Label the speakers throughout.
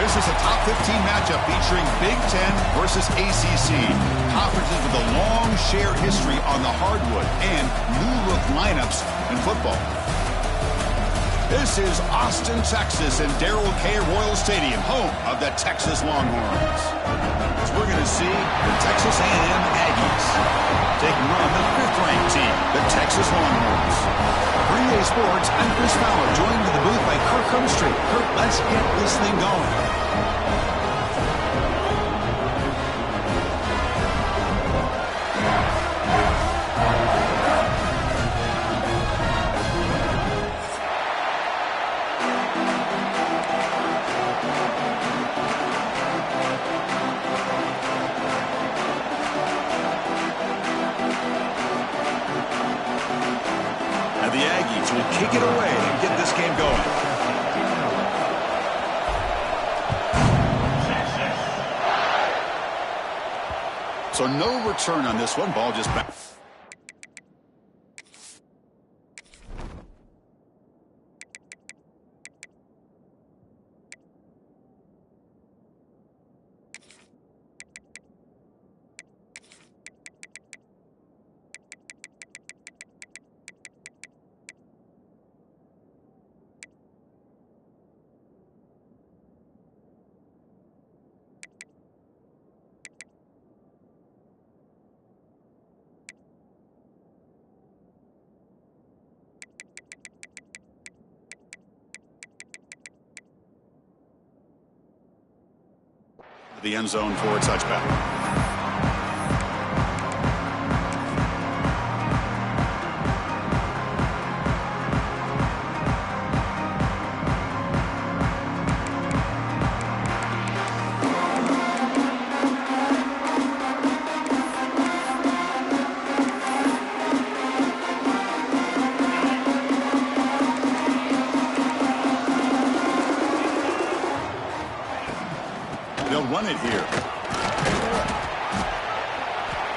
Speaker 1: This is a top 15 matchup featuring Big Ten versus ACC. Conferences with a long shared history on the hardwood and new-look lineups in football. This is Austin, Texas, and Darrell K. Royal Stadium, home of the Texas Longhorns. As we're going to see the Texas A&M Aggies taking on the 5th-ranked team, the Texas Longhorns. For EA Sports, I'm Chris Fowler, joined in the booth by Kirk Humstreet. Kirk, let's get this thing going. The Aggies will kick it away and get this game going. So no return on this one. Ball just back. The end zone for a touchback. They'll run it here.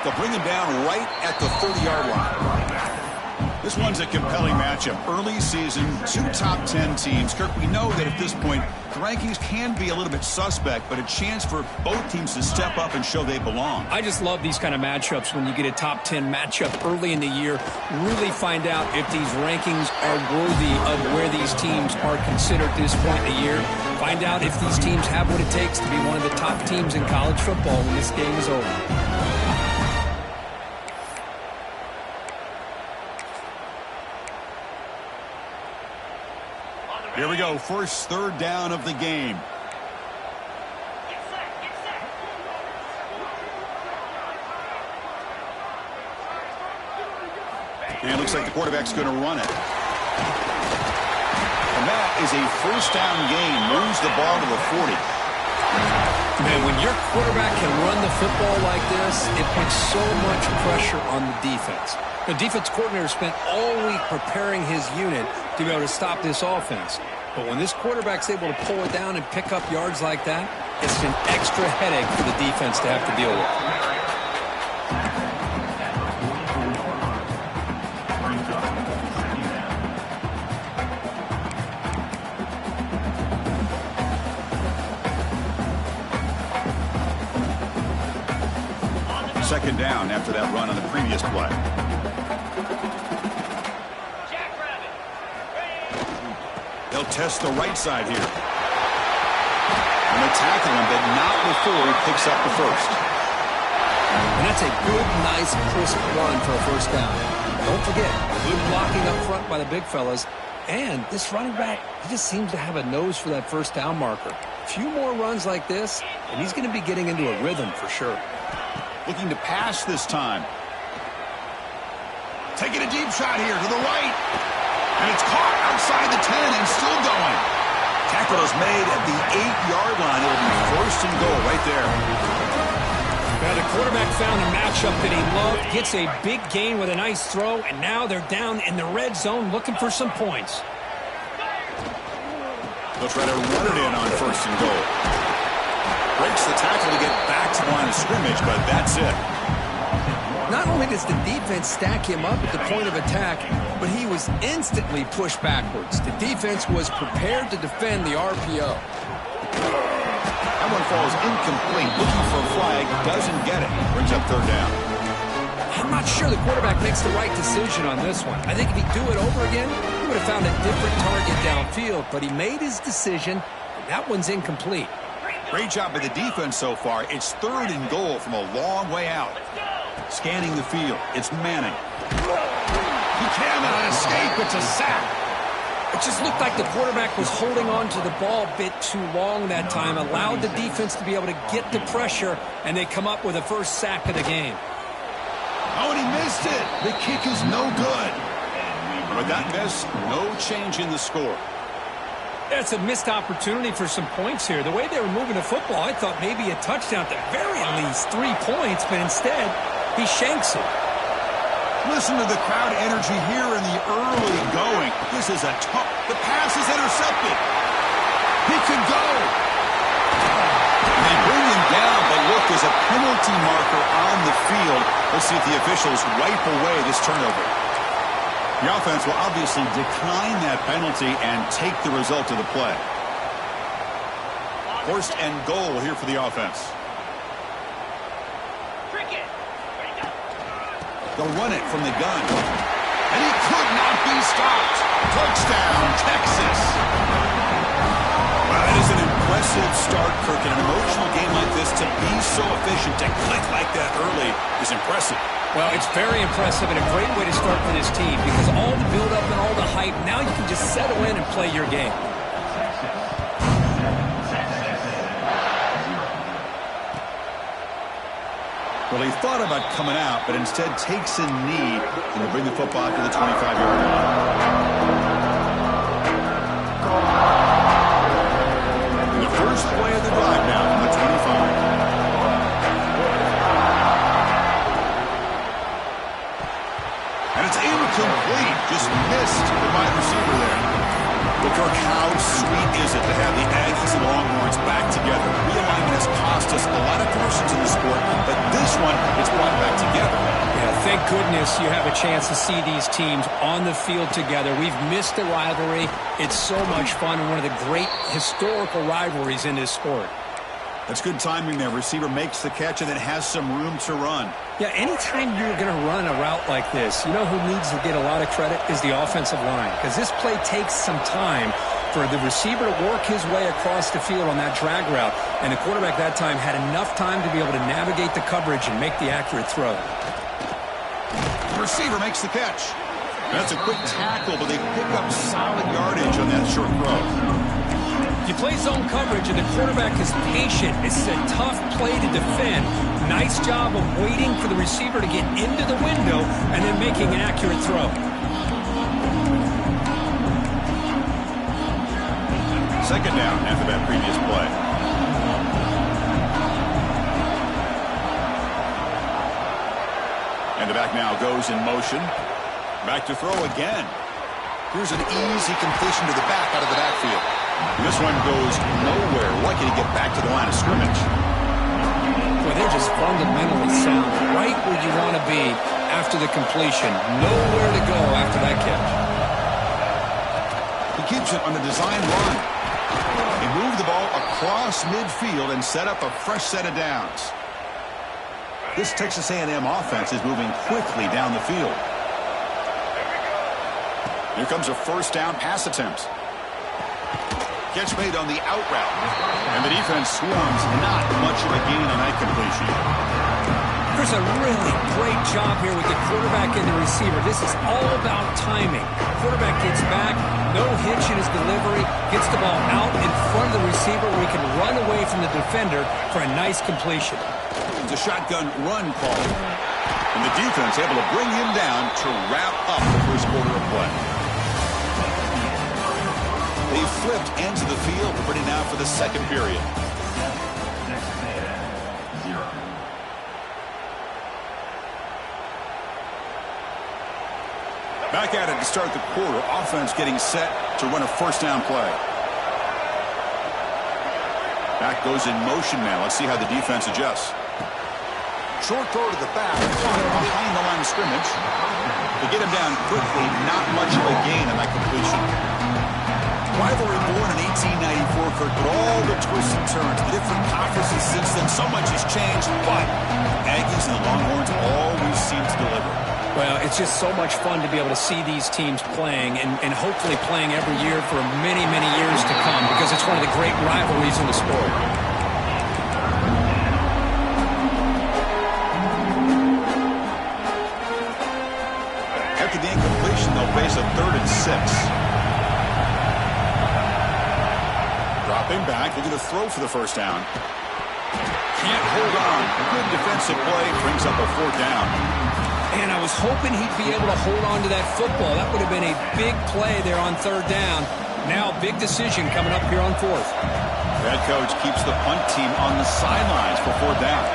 Speaker 1: They'll bring him down right at the 30-yard line. This one's a compelling matchup. Early season, 2 top 10 teams. Kirk, we know that at this point, the rankings can be a little bit suspect, but a chance for both teams to step up and show they belong.
Speaker 2: I just love these kind of matchups when you get a top 10 matchup early in the year. Really find out if these rankings are worthy of where these teams are considered at this point in the year. Find out if these teams have what it takes to be one of the top teams in college football when this game is over.
Speaker 1: Here we go, first third down of the game. And it looks like the quarterback's going to run it. And that is a first down gain. Moves the ball to the 40.
Speaker 2: Man, when your quarterback can run the football like this, it puts so much pressure on the defense. The defense coordinator spent all week preparing his unit to be able to stop this offense. But when this quarterback's able to pull it down and pick up yards like that, it's an extra headache for the defense to have to deal with.
Speaker 1: Second down after that run on the previous play. They'll test the right side here. And they tackle him, but not before he picks up the first.
Speaker 2: And that's a good, nice, crisp run for a first down. Don't forget, good blocking up front by the big fellas. And this running back, he just seems to have a nose for that first down marker. A few more runs like this, and he's going to be getting into a rhythm for sure.
Speaker 1: Looking to pass this time. Taking a deep shot here to the right. And it's caught outside the 10 and still going. Tackle is made at the 8-yard line. It'll be first and goal right there.
Speaker 2: Now the quarterback found a matchup that he loved, gets a big gain with a nice throw, and now they're down in the red zone looking for some points.
Speaker 1: They'll try to run it in on first and goal. Breaks the tackle to get back to the line of scrimmage, but that's it.
Speaker 2: Not only does the defense stack him up at the point of attack, but he was instantly pushed backwards. The defense was prepared to defend the RPO.
Speaker 1: That one falls incomplete. Looking for a flag, doesn't get it. Brings up third down.
Speaker 2: I'm not sure the quarterback makes the right decision on this one. I think if he'd do it over again, he would have found a different target downfield, but he made his decision, and that one's incomplete.
Speaker 1: Great job by the defense so far. It's third and goal from a long way out. Scanning the field. It's Manning. He cannot escape. It's a sack.
Speaker 2: It just looked like the quarterback was holding on to the ball a bit too long that time, allowed the defense to be able to get the pressure, and they come up with a first sack of the game.
Speaker 1: Oh, and he missed it. The kick is no good. With that miss, no change in the score.
Speaker 2: That's a missed opportunity for some points here. The way they were moving the football, I thought maybe a touchdown, at the very least 3 points, but instead, he shanks it.
Speaker 1: Listen to the crowd energy here in the early going. This is a tough. The pass is intercepted. He could go. They bring him down, but look, there's a penalty marker on the field. Let's see if the officials wipe away this turnover. The offense will obviously decline that penalty and take the result of the play. First and goal here for the offense. They'll run it from the gun. And he could not be stopped. Touchdown, Texas. Wow, that is an impressive start, Kirk. In an emotional game like this, to be so efficient, to click like that early is impressive.
Speaker 2: Well, it's very impressive and a great way to start for this team because all the build-up and all the hype, now you can just settle in and play your game.
Speaker 1: Well, he thought about coming out, but instead takes a knee and will bring the football to the 25-yard line. And the first play of the drive now from the 25. And it's incomplete. Just missed the wide receiver there. But Kirk, how sweet is it to have the Aggies and Longhorns back together? Realignment has cost us a lot of divisions in the sport, but this one, it's brought back together.
Speaker 2: Yeah, thank goodness you have a chance to see these teams on the field together. We've missed the rivalry. It's so much fun and one of the great historical rivalries in this sport.
Speaker 1: That's good timing there. Receiver makes the catch and then has some room to run.
Speaker 2: Yeah, anytime you're going to run a route like this, you know who needs to get a lot of credit is the offensive line. Because this play takes some time for the receiver to work his way across the field on that drag route. And the quarterback that time had enough time to be able to navigate the coverage and make the accurate throw.
Speaker 1: The receiver makes the catch. That's a quick tackle, but they pick up solid yardage on that short throw.
Speaker 2: You play zone coverage and the quarterback is patient. It's a tough play to defend. Nice job of waiting for the receiver to get into the window and then making an accurate throw.
Speaker 1: Second down after that previous play. And the back now goes in motion. Back to throw again. Here's an easy completion to the back out of the backfield. This one goes nowhere. Lucky to get back to the line of scrimmage.
Speaker 2: Boy, they're just fundamentally sound. Right where you want to be after the completion. Nowhere to go after that catch.
Speaker 1: He keeps it on a design run. They move the ball across midfield and set up a fresh set of downs. This Texas A&M offense is moving quickly down the field. Here comes a first down pass attempt. Catch made on the out route. And the defense swarms. Not much of a gain on that completion.
Speaker 2: There's a really great job here with the quarterback and the receiver. This is all about timing. Quarterback gets back, no hitch in his delivery, gets the ball out in front of the receiver where he can run away from the defender for a nice completion.
Speaker 1: It's a shotgun run call. And the defense able to bring him down to wrap up the first quarter of play. They flipped ends of the field. We're ready now for the second period. Back at it to start the quarter. Offense getting set to run a first down play. Back goes in motion now. Let's see how the defense adjusts. Short throw to the back. Behind the line of scrimmage. To get him down quickly, not much of a gain on that completion. Rivalry born in 1994, Kirk, but all the twists and turns, different conferences since then, so much has changed, but Aggies and the Longhorns always seem to deliver.
Speaker 2: Well, it's just so much fun to be able to see these teams playing and hopefully playing every year for many, many years to come because it's one of the great rivalries in the sport.
Speaker 1: After the incompletion, they'll face a 3rd and 6. Dropping back, looking to throw for the first down. Can't hold on. Good defensive play brings up a 4th down.
Speaker 2: And I was hoping he'd be able to hold on to that football. That would have been a big play there on 3rd down. Now, big decision coming up here on 4th.
Speaker 1: Head coach keeps the punt team on the sidelines for 4th down.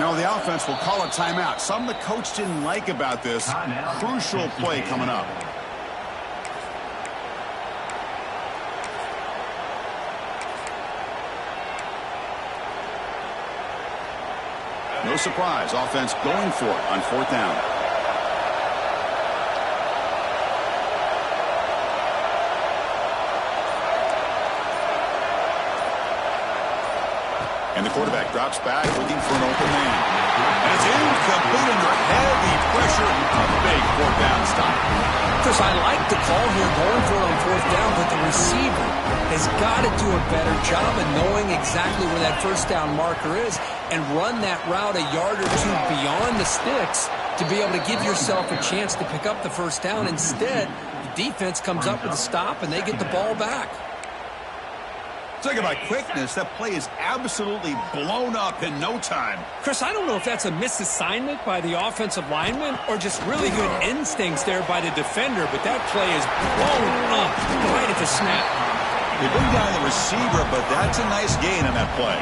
Speaker 1: The offense will call a timeout. Something the coach didn't like about this. Crucial play coming up. No surprise. Offense going for it on 4th down. And the quarterback drops back, looking for an open man. And it's incomplete under heavy pressure. A big 4th down stop.
Speaker 2: Chris, I like the call here going for it on 4th down, but the receiver has got to do a better job of knowing exactly where that 1st down marker is and run that route a yard or 2 beyond the sticks to be able to give yourself a chance to pick up the 1st down. Instead, the defense comes up with a stop and they get the ball back.
Speaker 1: Talk about quickness. That play is absolutely blown up in no time.
Speaker 2: Chris, I don't know if that's a misassignment by the offensive lineman or just really good instincts there by the defender, but that play is blown up right at the snap.
Speaker 1: They bring down the receiver, but that's a nice gain on that play.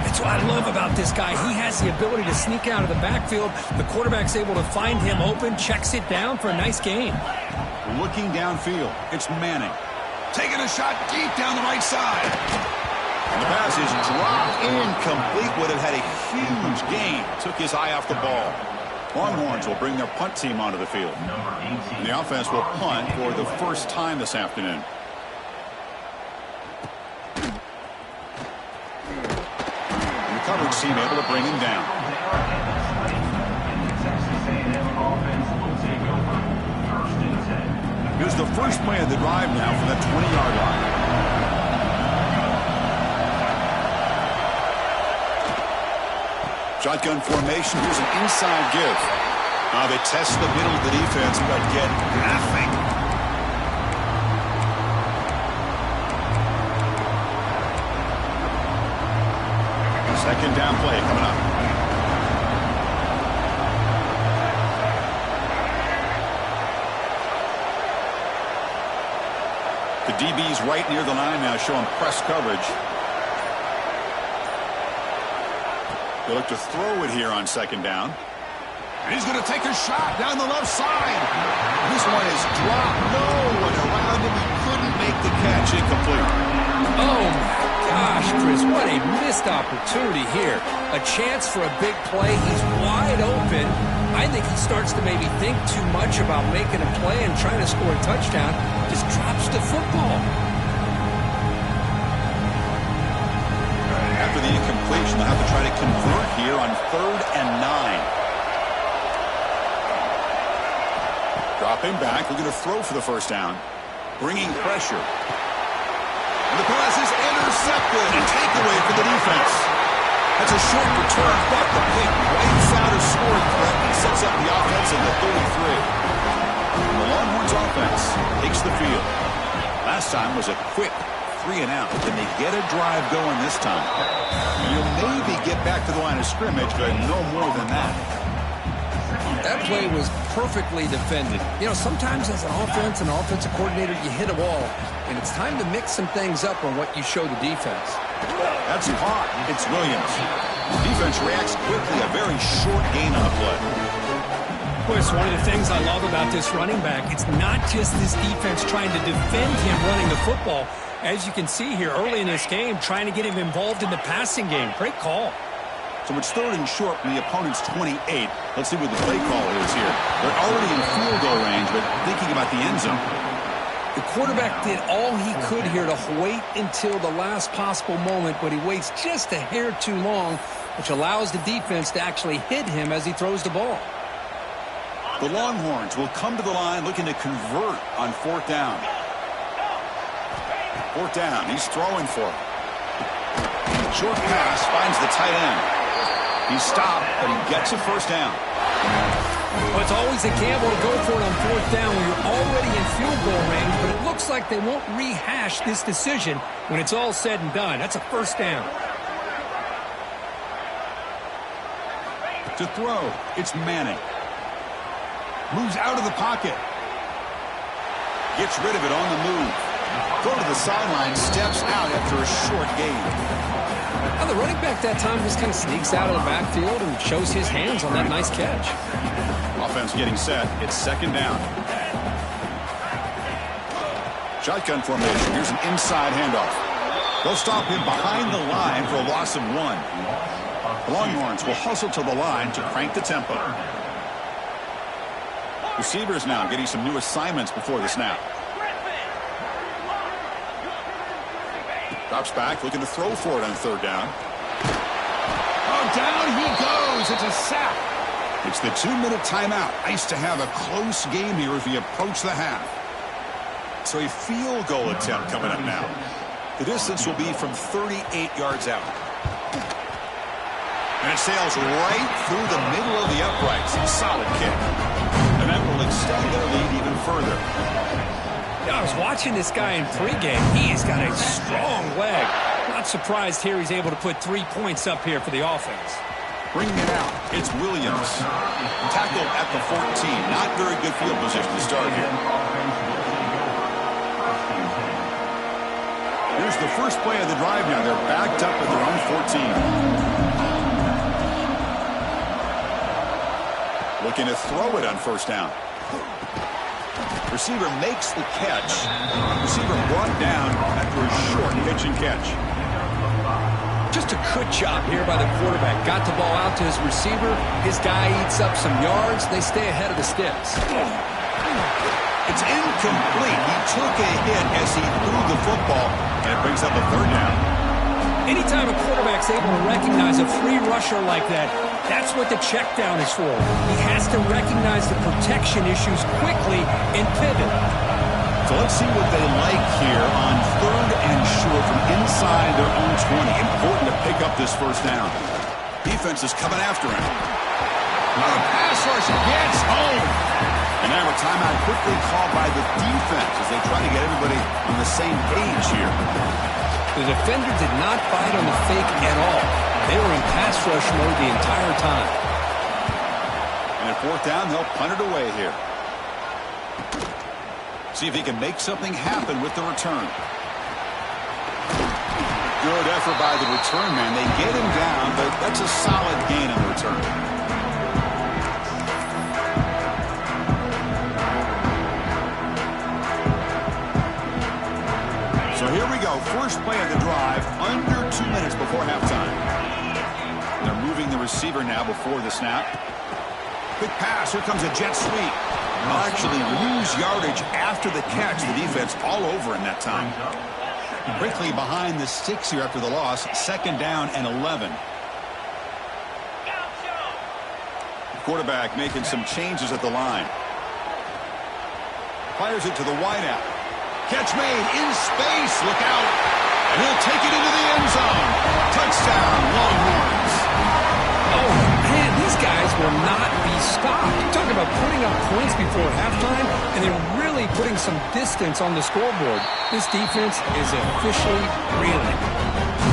Speaker 2: That's what I love about this guy. He has the ability to sneak out of the backfield. The quarterback's able to find him open, checks it down for a nice gain.
Speaker 1: Looking downfield, it's Manning. Taking a shot deep down the right side. And the pass is dropped incomplete. Would have had a huge gain. Took his eye off the ball. Longhorns will bring their punt team onto the field. And the offense will punt for the first time this afternoon. And the coverage team able to bring him down. Here's the first play of the drive now from the 20-yard line. Shotgun formation. Here's an inside give. They test the middle of the defense, but get nothing. Second down play coming up. The DB's right near the line now, showing press coverage. They look to throw it here on 2nd down. And he's going to take a shot down the left side. This one is dropped. No one around him. He couldn't make the catch. Incomplete.
Speaker 2: Oh, my gosh, Chris, what a missed opportunity here. A chance for a big play. He's wide open. I think he starts to maybe think too much about making a play and trying to score a touchdown. Just drops the football.
Speaker 1: After the incompletion, they'll have to try to convert here on 3rd and 9. Dropping back, we're going to throw for the first down. Bringing pressure. And the pass is intercepted. A takeaway for the defense. That's a short return, but the pick wipes out a scoring threat and sets up the offense in the 33. The Longhorns offense takes the field. Last time was a quick 3-and-out. Can they get a drive going this time? You'll maybe get back to the line of scrimmage, but no more than that.
Speaker 2: That play was perfectly defended. You know, sometimes as an offensive coordinator, you hit a wall, and it's time to mix some things up on what you show the defense.
Speaker 1: That's caught. It's Williams. The defense reacts quickly. A very short gain on the play.
Speaker 2: Well, it's one of the things I love about this running back. It's not just this defense trying to defend him running the football. As you can see here early in this game, trying to get him involved in the passing game. Great call.
Speaker 1: So it's 3rd and short from the opponent's 28. Let's see what the play call is here. They're already in field goal range, but thinking about the end zone.
Speaker 2: The quarterback did all he could here to wait until the last possible moment, but he waits just a hair too long, which allows the defense to actually hit him as he throws the ball.
Speaker 1: The Longhorns will come to the line looking to convert on 4th down. 4th down, he's throwing for it. Short pass finds the tight end. He's stopped, but he gets a 1st down.
Speaker 2: Well, it's always a gamble to go for it on 4th down when you're already in field goal range, but it looks like they won't rehash this decision when it's all said and done. That's a 1st down.
Speaker 1: To throw, it's Manning. Moves out of the pocket. Gets rid of it on the move. Throw to the sideline, steps out after a short gain.
Speaker 2: Well, the running back that time just kind of sneaks out of the backfield and shows his hands on that nice catch.
Speaker 1: Offense getting set. It's 2nd down. Shotgun formation. Here's an inside handoff. They'll stop him behind the line for a loss of 1. The Longhorns will hustle to the line to crank the tempo. Receivers now getting some new assignments before the snap. Drops back, looking to throw for it on 3rd down. Oh, down he goes. It's a sack. It's the 2-minute timeout. Nice to have a close game here as we approach the half. So a field goal attempt coming up now. The distance will be from 38 yards out. And it sails right through the middle of the uprights. Solid kick. And that will extend their lead even further.
Speaker 2: I was watching this guy in pregame. He's got a strong leg. Not surprised here he's able to put 3 points up here for the offense.
Speaker 1: Bringing it out, it's Williams. Tackled at the 14. Not very good field position to start here. Here's the first play of the drive now. They're backed up at their own 14. Looking to throw it on 1st down. Receiver makes the catch. Receiver brought down after a short pitch and catch.
Speaker 2: Just a good job here by the quarterback. Got the ball out to his receiver. His guy eats up some yards. They stay ahead of the sticks.
Speaker 1: It's incomplete. He took a hit as he threw the football, and it brings up a 3rd down.
Speaker 2: Anytime a quarterback's able to recognize a free rusher like that, that's what the check down is for. He has to recognize the protection issues quickly and pivot.
Speaker 1: So let's see what they like here on 3rd and short from inside their own 20. Important to pick up this 1st down. Defense is coming after him. Now the pass rush gets home. And now a timeout quickly called by the defense as they try to get everybody on the same page here.
Speaker 2: The defender did not bite on the fake at all. They were in pass rush mode the entire time.
Speaker 1: And at 4th down, they'll punt it away here. See if he can make something happen with the return. Good effort by the return man. They get him down, but that's a solid gain on the return. So here we go. First play of the drive, under 2 minutes before halftime. They're moving the receiver now before the snap. Quick pass. Here comes a jet sweep. They'll actually lose yardage after the catch. The defense all over in that time. Quickly behind the sticks here after the loss. 2nd down and 11. The quarterback making some changes at the line. Fires it to the wideout. Catch made in space. Look out. And he'll take it into the end zone. Touchdown, Longhorns.
Speaker 2: Oh, man, these guys will not be stopped. You talk about putting up points before halftime, and they're really putting some distance on the scoreboard. This defense is officially reeling.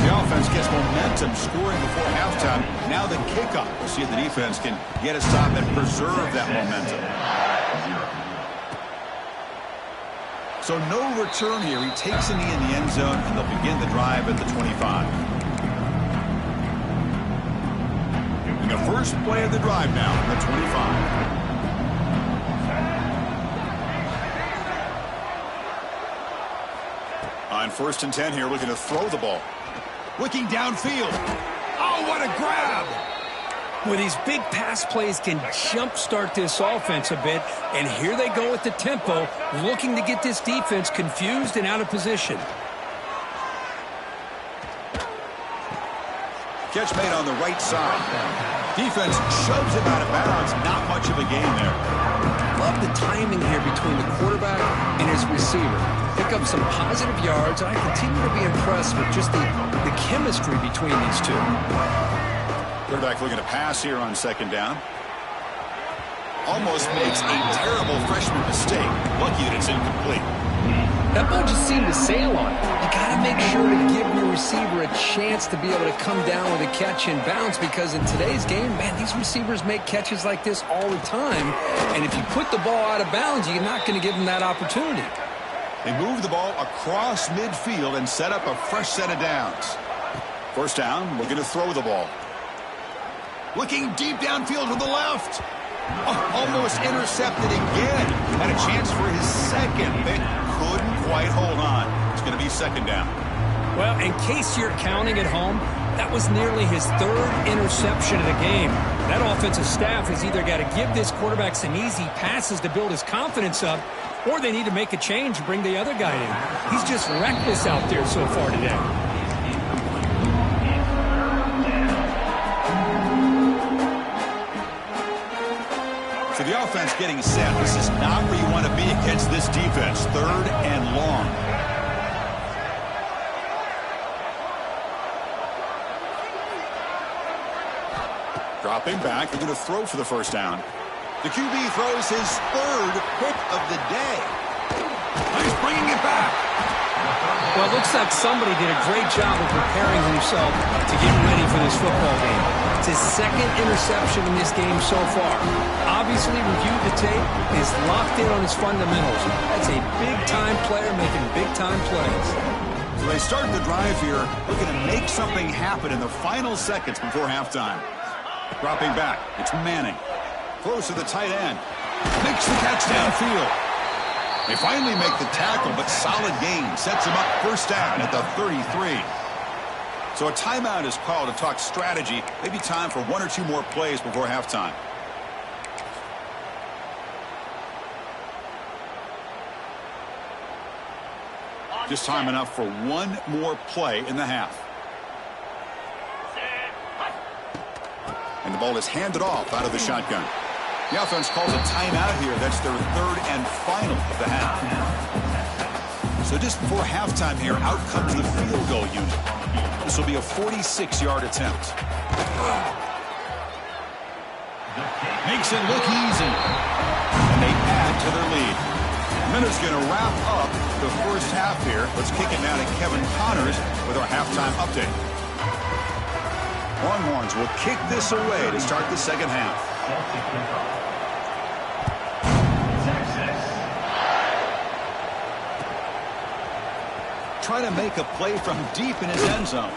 Speaker 1: The offense gets momentum scoring before halftime. Now the kickoff. We'll see if the defense can get a stop and preserve that momentum. So no return here. He takes a knee in the end zone, and they'll begin the drive at the 25. And the first play of the drive now at the 25. on 1st and 10 here, looking to throw the ball. Looking downfield. Oh, what a grab!
Speaker 2: Well, these big pass plays can jumpstart this offense a bit, and here they go with the tempo, looking to get this defense confused and out of position.
Speaker 1: Catch made on the right side. Defense shoves him out of bounds. Not much of a gain there.
Speaker 2: Love the timing here between the quarterback and his receiver. Pick up some positive yards, and I continue to be impressed with just the chemistry between these two.
Speaker 1: Quarterback looking to pass here on 2nd down. Almost makes a terrible freshman mistake. Lucky that it's incomplete.
Speaker 2: That ball just seemed to sail on it. You got to make sure to give your receiver a chance to be able to come down with a catch and bounce, because in today's game, man, these receivers make catches like this all the time. And if you put the ball out of bounds, you're not going to give them that opportunity.
Speaker 1: They move the ball across midfield and set up a fresh set of downs. 1st down, looking to throw the ball. Looking deep downfield to the left. Oh, almost intercepted again. Had a chance for his 2nd. They couldn't quite hold on. It's going to be 2nd down.
Speaker 2: Well, in case you're counting at home, that was nearly his 3rd interception of the game. That offensive staff has either got to give this quarterback some easy passes to build his confidence up, or they need to make a change and bring the other guy in. He's just reckless out there so far today.
Speaker 1: So the offense getting set. This is not where you want to be against this defense. 3rd and long. Dropping back. They're going to throw for the 1st down. The QB throws his 3rd pick of the day. He's bringing it back.
Speaker 2: Well, it looks like somebody did a great job of preparing himself to get ready for this football game. It's his 2nd interception in this game so far. Obviously reviewed the tape, is locked in on his fundamentals. That's a big-time player making big-time plays.
Speaker 1: So they start the drive here, looking to make something happen in the final seconds before halftime. Dropping back, it's Manning. Close to the tight end. Makes the catch downfield. They finally make the tackle, but solid gain. Sets him up 1st down at the 33. So a timeout is called to talk strategy. Maybe time for 1 or 2 more plays before halftime. Just time enough for 1 more play in the half. And the ball is handed off out of the shotgun. The offense calls a timeout here. That's their 3rd and final of the half. So just before halftime here, out comes the field goal unit. This will be a 46-yard attempt. Makes it look easy. And they add to their lead. Minute's going to wrap up the 1st half here. Let's kick it now to Kevin Connors with our halftime update. Longhorns will kick this away to start the 2nd half. Trying to make a play from deep in his end zone.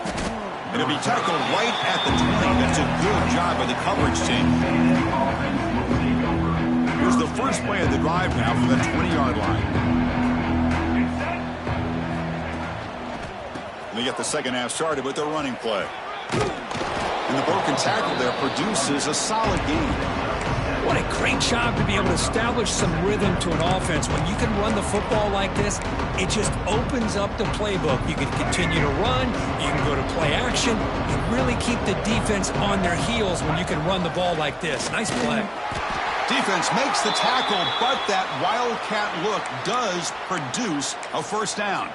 Speaker 1: And he'll be tackled right at the 20. That's a good job by the coverage team. Here's the first play of the drive now from the 20-yard line. They get the 2nd half started with their running play. And the broken tackle there produces a solid gain.
Speaker 2: What a great job to be able to establish some rhythm to an offense. When you can run the football like this, it just opens up the playbook. You can continue to run, you can go to play action, and really keep the defense on their heels when you can run the ball like this. Nice play.
Speaker 1: Defense makes the tackle, but that wildcat look does produce a 1st down.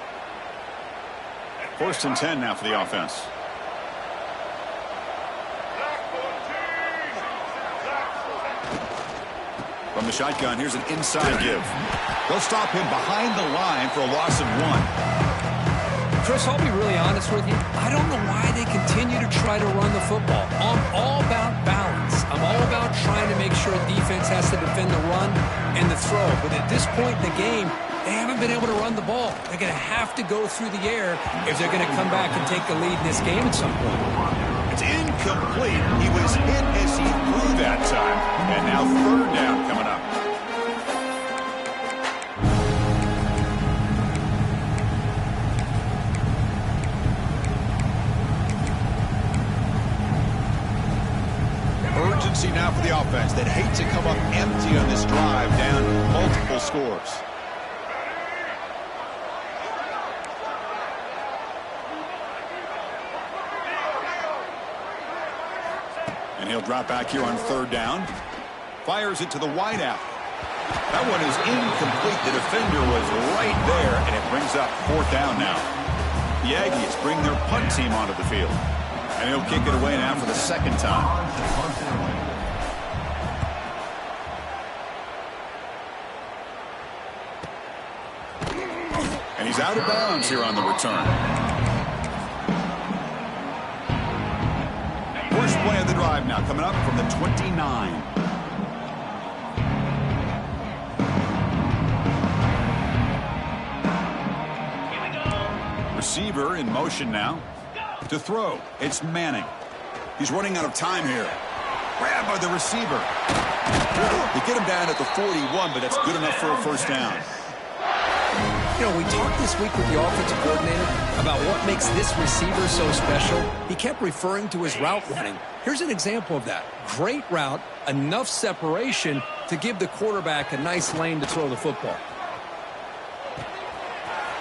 Speaker 1: 1st and 10 now for the offense. From the shotgun, here's an inside give. They'll stop him behind the line for a loss of 1.
Speaker 2: Chris, I'll be really honest with you. I don't know why they continue to try to run the football. I'm all about balance. I'm all about trying to make sure defense has to defend the run and the throw. But at this point in the game, they haven't been able to run the ball. They're going to have to go through the air if they're going to come back and take the lead in this game at some point.
Speaker 1: It's incomplete. He was hit as he threw that time. And now 3rd down coming up. defense that hate to come up empty on this drive, down multiple scores. And he'll drop back here on third down. Fires it to the wideout. That one is incomplete. The defender was right there, and it brings up fourth down now. The Aggies bring their punt team onto the field. And he'll kick it away now for the second time. And he's out of bounds here on the return. First play of the drive now coming up from the 29. Receiver in motion now. To throw, it's Manning. He's running out of time here. Grabbed by the receiver. They get him down at the 41, but that's good enough for a first down.
Speaker 2: You know, we talked this week with the offensive coordinator about what makes this receiver so special. He kept referring to his route running. Here's an example of that. Great route, enough separation to give the quarterback a nice lane to throw the football.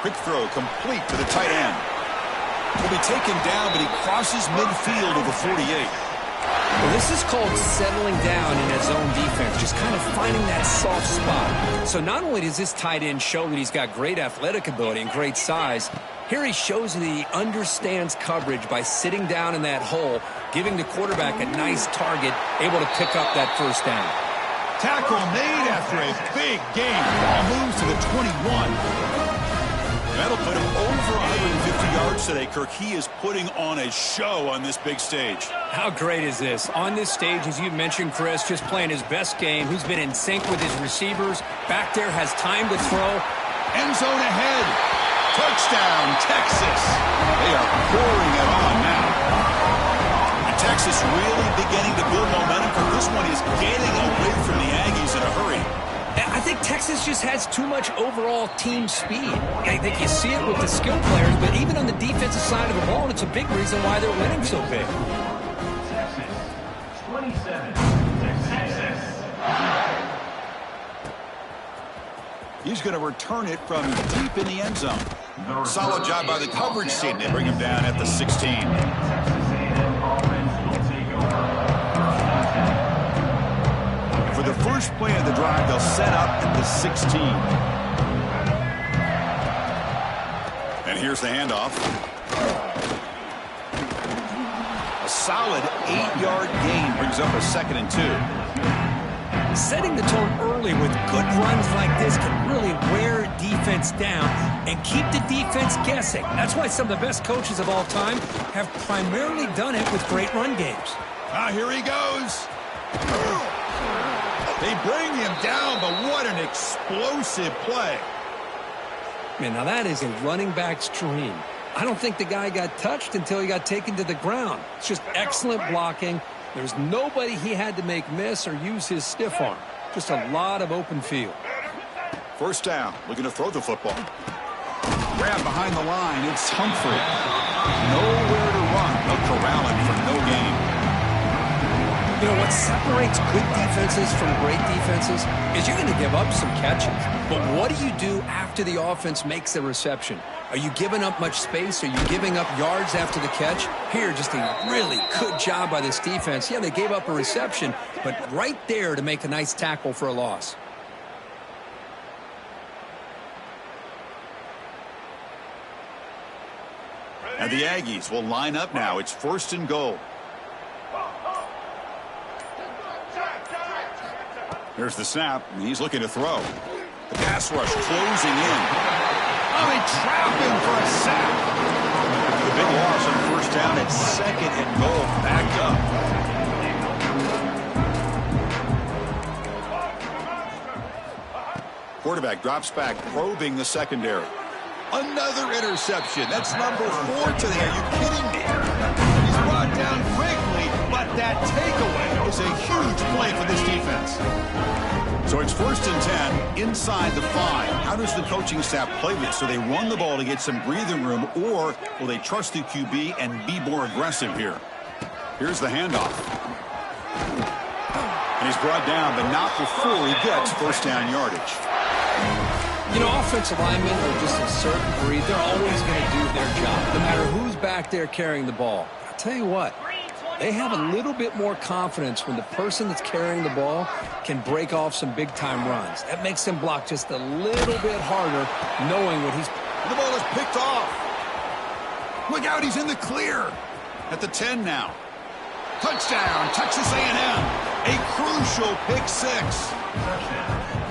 Speaker 1: Quick throw complete to the tight end. Will be taken down, but he crosses midfield of the 48.
Speaker 2: Well, this is called settling down in his zone defense, just kind of finding that soft spot. So not only does this tight end show that he's got great athletic ability and great size, here he shows that he understands coverage by sitting down in that hole, giving the quarterback a nice target, able to pick up that first down.
Speaker 1: Tackle made after a big gain. Ball moves to the 21. That'll put him over 150 yards today, Kirk. He is putting on a show on this big stage.
Speaker 2: How great is this? On this stage, as you mentioned, Chris, just playing his best game. He's been in sync with his receivers. Back there, has time to throw.
Speaker 1: End zone ahead. Touchdown, Texas. They are pouring it on now. And Texas really beginning to build momentum, for this one is getting away from the Aggies in a hurry.
Speaker 2: I think Texas just has too much overall team speed. I think you see it with the skill players, but even on the defensive side of the ball, and it's a big reason why they're winning so big.
Speaker 1: He's going to return it from deep in the end zone. Solid job by the coverage team. They bring him down at the 16. For the first play of the drive, they'll set up at the 16. And here's the handoff. A solid 8-yard gain brings up a 2nd and 2.
Speaker 2: Setting the tone early with good runs like this can really wear defense down and keep the defense guessing. That's why some of the best coaches of all time have primarily done it with great run games.
Speaker 1: Here he goes. They bring him down, but what an explosive play.
Speaker 2: Man, now that is a running back's dream. I don't think the guy got touched until he got taken to the ground. It's just excellent blocking. There's nobody he had to make miss or use his stiff arm. Just a lot of open field.
Speaker 1: First down, looking to throw the football. Grab behind the line, it's Humphrey. Nowhere to run. They'll corral him for no gain.
Speaker 2: You know, what separates good defenses from great defenses is you're going to give up some catches. But what do you do after the offense makes the reception? Are you giving up much space? Are you giving up yards after the catch? Here, just a really good job by this defense. Yeah, they gave up a reception, but right there to make a nice tackle for a loss.
Speaker 1: And the Aggies will line up now. It's 1st and goal. Here's the snap, and he's looking to throw. The pass rush closing in. Oh, they trap him for a sack. The big loss on first down at 2nd and goal. Back up. Quarterback drops back, probing the secondary. Another interception. That's number 4 today. Are you kidding me? He's brought down quickly, but that takeaway is a huge play for this defense. So it's 1st and 10 inside the 5. How does the coaching staff play this? So they run the ball to get some breathing room, or will they trust the QB and be more aggressive here? Here's the handoff. And He's brought down, but not before he gets first down yardage.
Speaker 2: You know, offensive linemen are just a certain breed. They're always going to do their job, no matter who's back there carrying the ball. I'll tell you what, they have a little bit more confidence when the person that's carrying the ball can break off some big-time runs. That makes them block just a little bit harder, knowing what he's...
Speaker 1: The ball is picked off. Look out, he's in the clear. At the 10 now. Touchdown, Texas A&M. A crucial pick six.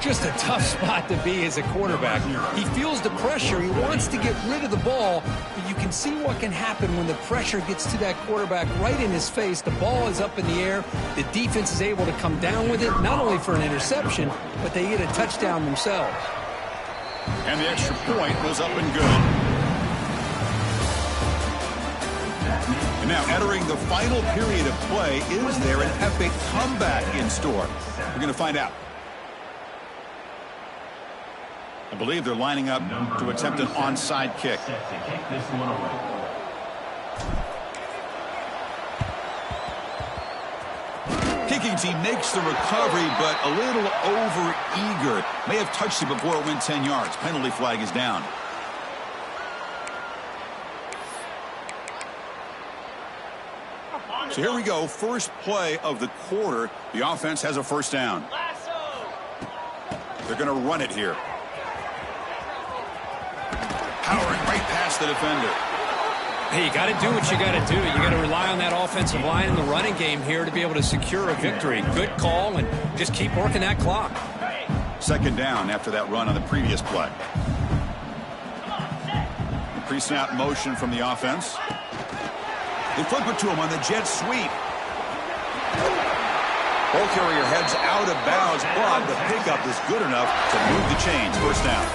Speaker 2: Just a tough spot to be as a quarterback. He feels the pressure. He wants to get rid of the ball, but you can see what can happen when the pressure gets to that quarterback right in his face. The ball is up in the air. The defense is able to come down with it, not only for an interception, but they get a touchdown themselves.
Speaker 1: And the extra point was up and good. And now entering the final period of play, is there an epic comeback in store? We're going to find out. I believe they're lining up to attempt an onside kick. Kicking team makes the recovery, but a little over-eager. May have touched it before it went 10 yards. Penalty flag is down. So here we go. First play of the quarter. The offense has a first down. They're going to run it here. Powering right past the defender.
Speaker 2: Hey, you got to do what you got to do. You got to rely on that offensive line in the running game here to be able to secure a victory. Good call, and just keep working that clock.
Speaker 1: Second down after that run on the previous play. Pre-snap motion from the offense. They flip it to him on the jet sweep. Ball carrier heads out of bounds, but the pickup is good enough to move the chains. First down.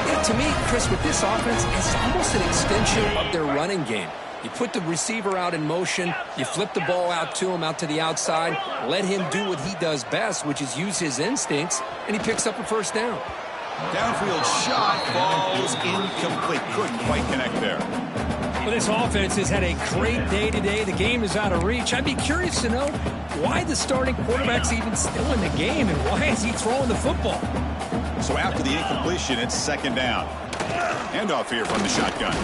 Speaker 2: Yeah, to me, Chris, with this offense, it's almost an extension of their running game. You put the receiver out in motion, you flip the ball out to him, out to the outside, let him do what he does best, which is use his instincts, and he picks up a first down.
Speaker 1: Downfield shot falls incomplete. Couldn't quite connect there.
Speaker 2: Well, this offense has had a great day today. The game is out of reach. I'd be curious to know why the starting quarterback's even still in the game and why is he throwing the football?
Speaker 1: So after the incompletion, it's second down. Handoff here from the shotgun.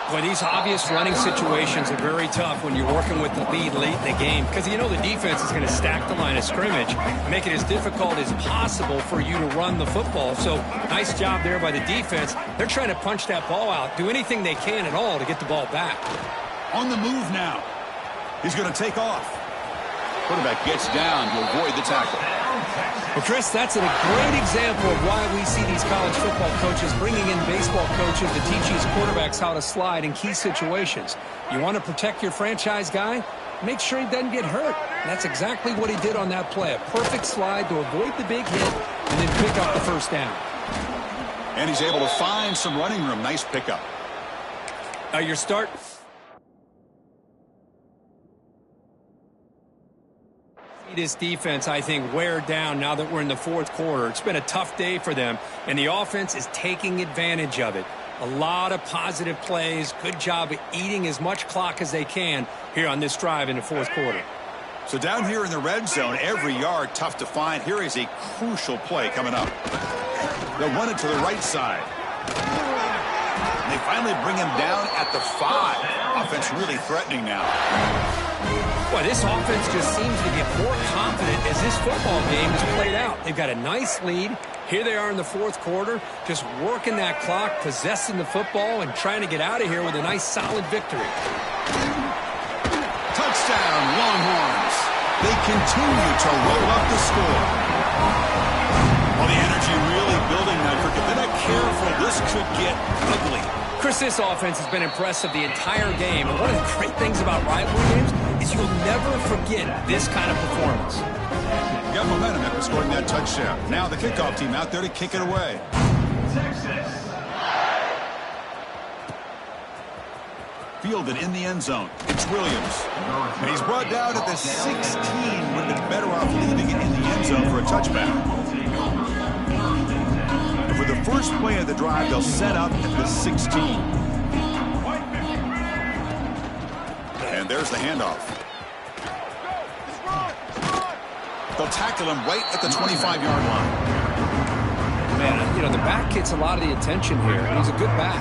Speaker 2: Boy, these obvious running situations are very tough when you're working with the lead late in the game because you know the defense is going to stack the line of scrimmage and make it as difficult as possible for you to run the football. So nice job there by the defense. They're trying to punch that ball out, do anything they can at all to get the ball back.
Speaker 1: On the move now. He's going to take off. Quarterback gets down to avoid the tackle.
Speaker 2: Well, Chris, that's a great example of why we see these college football coaches bringing in baseball coaches to teach these quarterbacks how to slide in key situations. You want to protect your franchise guy? Make sure he doesn't get hurt. And that's exactly what he did on that play. A perfect slide to avoid the big hit and then pick up the first down.
Speaker 1: And he's able to find some running room. Nice pickup.
Speaker 2: Your start... This defense, I think, wear down now that we're in the fourth quarter. It's been a tough day for them, and the offense is taking advantage of it. A lot of positive plays. Good job of eating as much clock as they can here on this drive in the fourth quarter.
Speaker 1: So down here in the red zone, every yard tough to find. Here is a crucial play coming up. They'll run it to the right side. And they finally bring him down at the 5. Offense really threatening now.
Speaker 2: Boy, this offense just seems to get more confident as this football game is played out. They've got a nice lead. Here they are in the fourth quarter, just working that clock, possessing the football, and trying to get out of here with a nice, solid victory.
Speaker 1: Touchdown, Longhorns. They continue to roll up the score. Well, the energy really building now. If they're not careful, this could get ugly.
Speaker 2: Chris, this offense has been impressive the entire game, and one of the great things about rivalry games is you'll never forget this kind of performance.
Speaker 1: Got momentum after scoring that touchdown. Now the kickoff team out there to kick it away. Fielded in the end zone. It's Williams. And he's brought down at the 16. Would have been better off leaving it in the end zone for a touchback. And for the first play of the drive, they'll set up at the 16. And there's the handoff. They'll tackle him right at the 25-yard line.
Speaker 2: Man, you know, the back gets a lot of the attention here. He's a good back.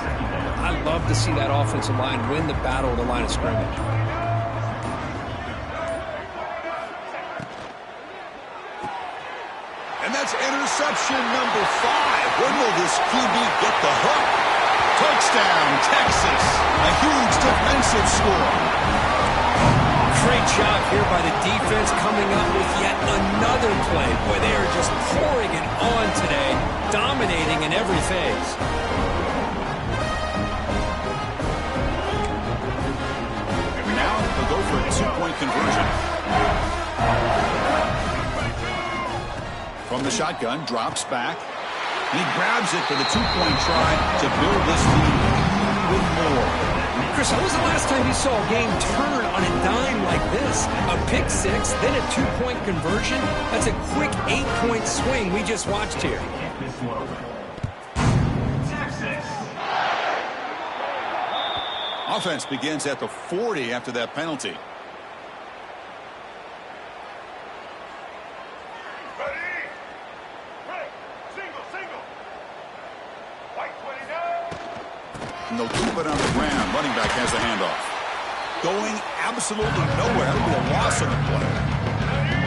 Speaker 2: I love to see that offensive line win the battle at the line of scrimmage.
Speaker 1: And that's interception number 5. When will this QB get the hook? Touchdown, Texas. A huge defensive score.
Speaker 2: Great job here by the defense coming up with yet another play. Boy, they are just pouring it on today, dominating in every phase.
Speaker 1: And now they'll go for a 2-point conversion. From the shotgun, drops back. And he grabs it for the 2-point try to build this lead even more.
Speaker 2: Chris, when was the last time you saw a game turn on a dime like this? A pick six, then a 2-point conversion? That's a quick 8-point swing we just watched here.
Speaker 1: Offense begins at the 40 after that penalty. And they'll keep it on the ground. Running back has the handoff. Going absolutely nowhere. That'll be a loss on the play.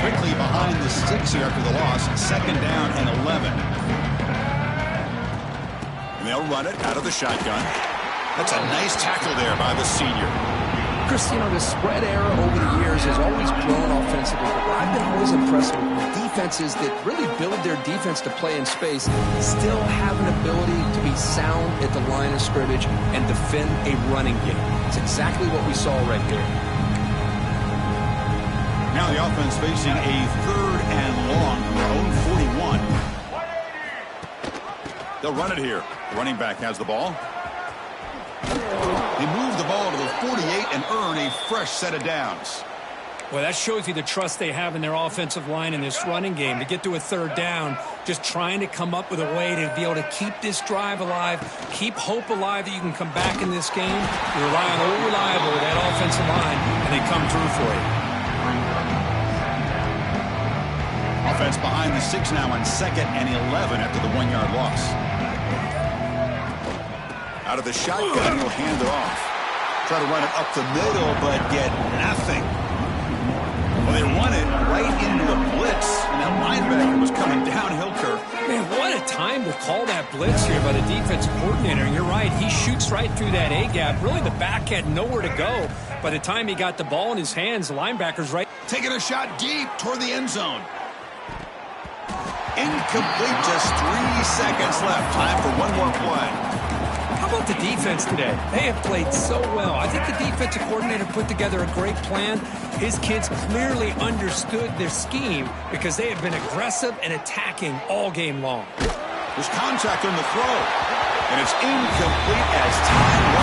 Speaker 1: Quickly behind the sticks here after the loss. 2nd down and 11. And they'll run it out of the shotgun. That's a nice tackle there by the senior.
Speaker 2: Chris, you know, the spread era over the years has always grown offensively, but what I've been always impressed with defenses that really build their defense to play in space still have an ability to be sound at the line of scrimmage and defend a running game. It's exactly what we saw right here.
Speaker 1: Now the offense facing a 3rd and long from their own 41. They'll run it here. The running back has the ball. They move the ball to the 48 and earn a fresh set of downs.
Speaker 2: Well, that shows you the trust they have in their offensive line in this running game. To get to a 3rd down, just trying to come up with a way to be able to keep this drive alive, keep hope alive that you can come back in this game. You rely on old reliable with that offensive line, and they come through for you.
Speaker 1: Offense behind the 6 now on 2nd and 11 after the 1-yard loss. Out of the shotgun, he'll hand it off. Try to run it up the middle, but get nothing. Well, they run it right into the blitz, and that linebacker was coming downhill, Kirk.
Speaker 2: Man, what a time to call that blitz here by the defensive coordinator. You're right, he shoots right through that A-gap. Really, the back had nowhere to go. By the time he got the ball in his hands, the linebacker's right.
Speaker 1: Taking a shot deep toward the end zone. Incomplete, just 3 seconds left. Time for one more play.
Speaker 2: How about the defense today? They have played so well. I think the defensive coordinator put together a great plan. His kids clearly understood their scheme because they have been aggressive and attacking all game long.
Speaker 1: There's contact on the throw, and it's incomplete as time runs.